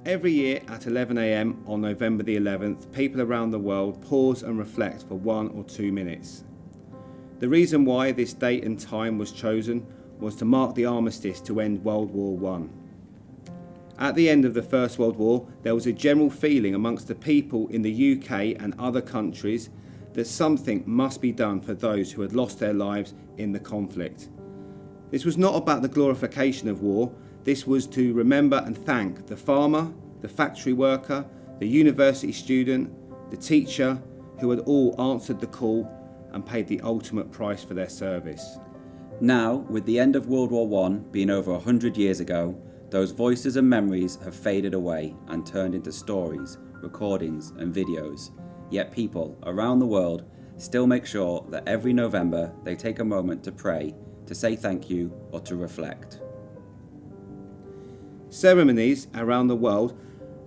Every year at 11 a.m. on November the 11th, people around the world pause and reflect for 1 or 2 minutes. The reason why this date and time was chosen was to mark the armistice to end World War I. At the end of the First World War, there was a general feeling amongst the people in the UK and other countries that something must be done for those who had lost their lives in the conflict. This was not about the glorification of war. This was to remember and thank the farmer, the factory worker, the university student, the teacher, who had all answered the call and paid the ultimate price for their service. Now, with the end of World War I being over 100 years ago, those voices and memories have faded away and turned into stories, recordings and videos. Yet people around the world still make sure that every November they take a moment to pray, to say thank you or to reflect. Ceremonies around the world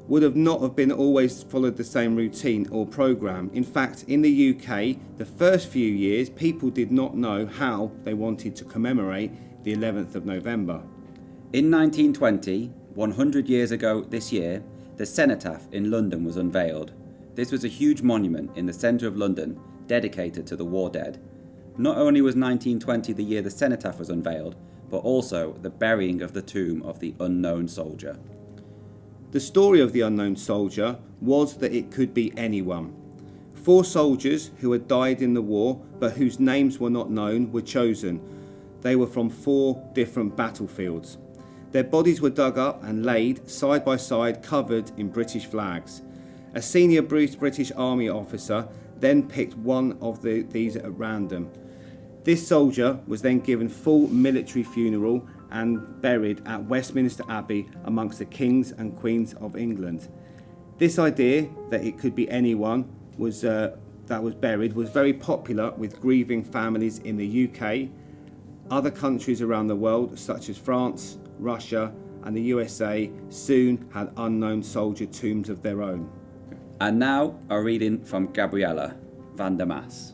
would have not have been always followed the same routine or programme. In fact, in the UK, the first few years, people did not know how they wanted to commemorate the 11th of November. In 1920, 100 years ago this year, the cenotaph in London was unveiled. This was a huge monument in the centre of London dedicated to the war dead. Not only was 1920 the year the cenotaph was unveiled, but also the burying of the tomb of the unknown soldier. The story of the unknown soldier was that it could be anyone. 4 soldiers who had died in the war, but whose names were not known, were chosen. They were from 4 different battlefields. Their bodies were dug up and laid side by side, covered in British flags. A senior British Army officer then picked one of these at random. This soldier was then given full military funeral and buried at Westminster Abbey amongst the kings and queens of England. This idea that it could be anyone that was buried was very popular with grieving families in the UK. Other countries around the world, such as France, Russia and the USA, soon had unknown soldier tombs of their own. And now a reading from Gabriella van der Maas.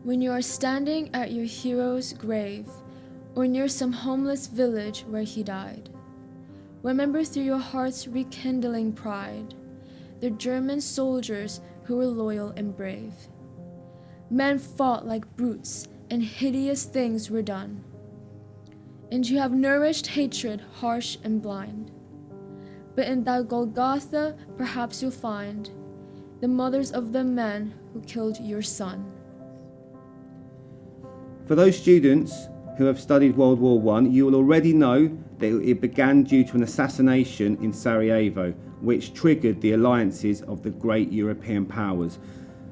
When you are standing at your hero's grave, or near some homeless village where he died, remember through your heart's rekindling pride the German soldiers who were loyal and brave. Men fought like brutes and hideous things were done, and you have nourished hatred harsh and blind. But in that Golgotha perhaps you'll find the mothers of the men who killed your son. For those students who have studied World War I, you will already know that it began due to an assassination in Sarajevo, which triggered the alliances of the great European powers.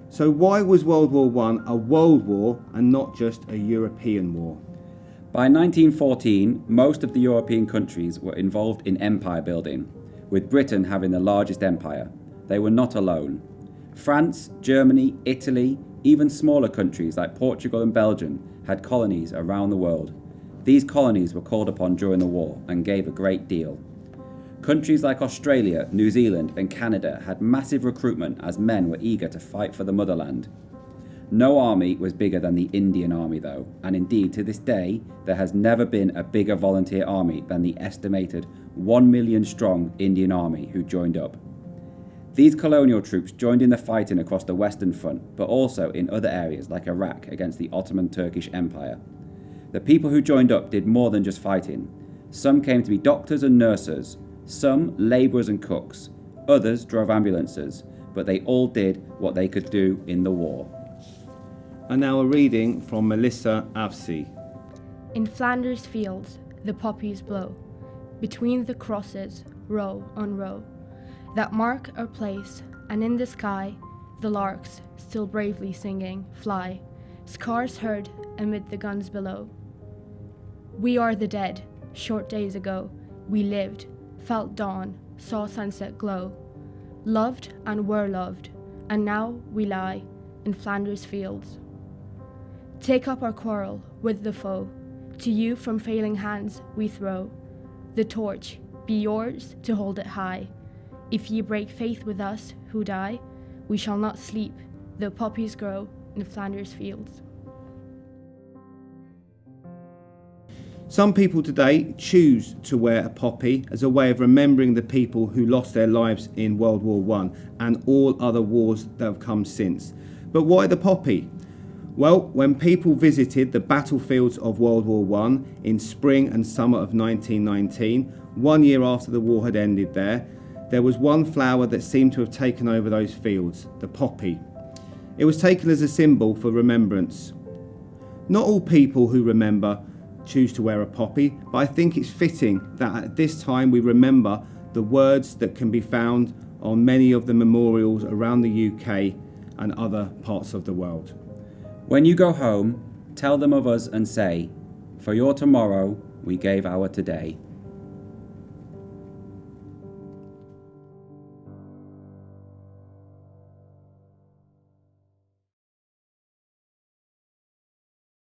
So why was World War I a world war and not just a European war? By 1914, most of the European countries were involved in empire building, with Britain having the largest empire. They were not alone. France, Germany, Italy, even smaller countries like Portugal and Belgium had colonies around the world. These colonies were called upon during the war and gave a great deal. Countries like Australia, New Zealand and Canada had massive recruitment as men were eager to fight for the motherland. No army was bigger than the Indian Army though, and indeed to this day there has never been a bigger volunteer army than the estimated 1 million strong Indian Army who joined up. These colonial troops joined in the fighting across the Western Front, but also in other areas like Iraq against the Ottoman Turkish Empire. The people who joined up did more than just fighting. Some came to be doctors and nurses, some labourers and cooks, others drove ambulances, but they all did what they could do in the war. And now a reading from Melissa Avsi. In Flanders fields the poppies blow, between the crosses, row on row, that mark our place, and in the sky the larks, still bravely singing, fly, scars heard amid the guns below. We are the dead, short days ago, we lived, felt dawn, saw sunset glow, loved and were loved, and now we lie in Flanders fields. Take up our quarrel with the foe, to you from failing hands we throw. The torch be yours to hold it high. If ye break faith with us who die, we shall not sleep, though poppies grow in Flanders fields. Some people today choose to wear a poppy as a way of remembering the people who lost their lives in World War I and all other wars that have come since. But why the poppy? Well, when people visited the battlefields of World War I in spring and summer of 1919, 1 year after the war had ended there was one flower that seemed to have taken over those fields, the poppy. It was taken as a symbol for remembrance. Not all people who remember choose to wear a poppy, but I think it's fitting that at this time we remember the words that can be found on many of the memorials around the UK and other parts of the world. When you go home, tell them of us and say, "For your tomorrow, we gave our today."